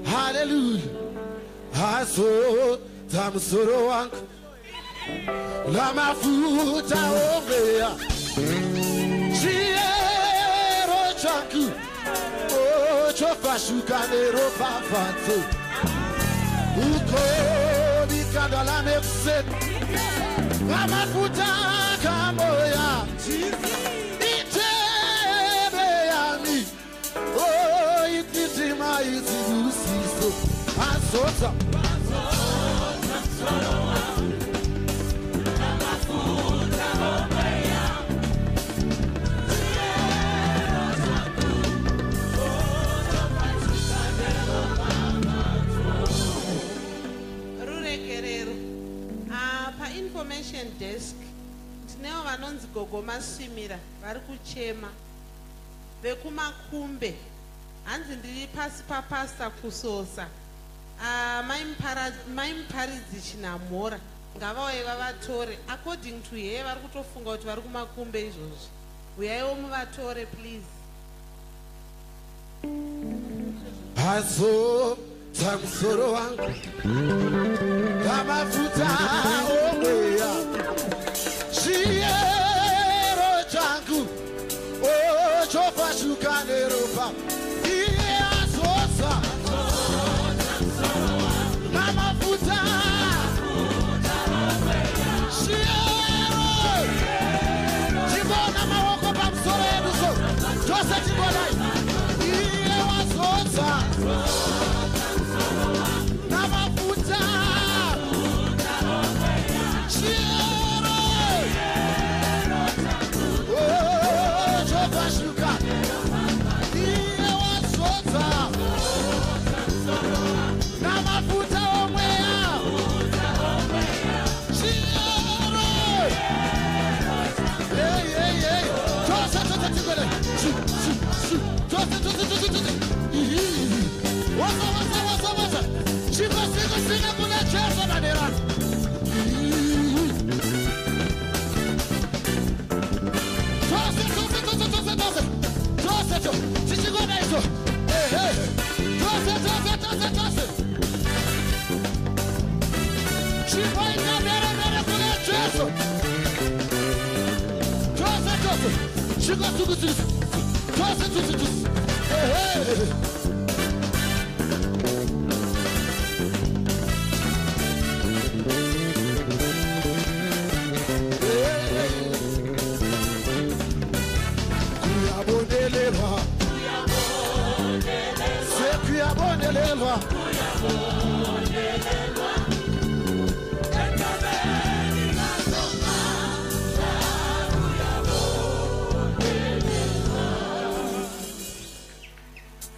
Hallelujah. Aso tamsoro wangu la mafuta ombea Chiero changu O chofa shukanero pafanto Uko bikanda la mekset La mafuta kamoya Itebe yami O ititima itibusiso Asota information desk tineo vanonzi gogo masvimira vari kuchema vekumakumbe hanzi ndiri pasi papasta kusosa maimparidzi chinamhora ngavauye vavatore according to here vari kutofunga kuti vari kumakumbe izvozvi uyaiwo muvatore please Aso tamsoro wangu Kamafuta ombea Chiero changu O chofa shukanero pa Iye asosa Kamafuta Chiero Chibona mawoko pa msoro eduso Jose chibona Iye asosa Namafuta Chiero Oh, Jova Shuka Iye wasota Namafuta omwea Chiero Hey, hey, hey Jose, Jose, Jose Jose, Jose, Jose Wasa Chico, siga con la chesa manera Jose Chico na isso Hey Jose Chico ina vera con la chesa Jose Chico Jose Hey Kuyabonelelwa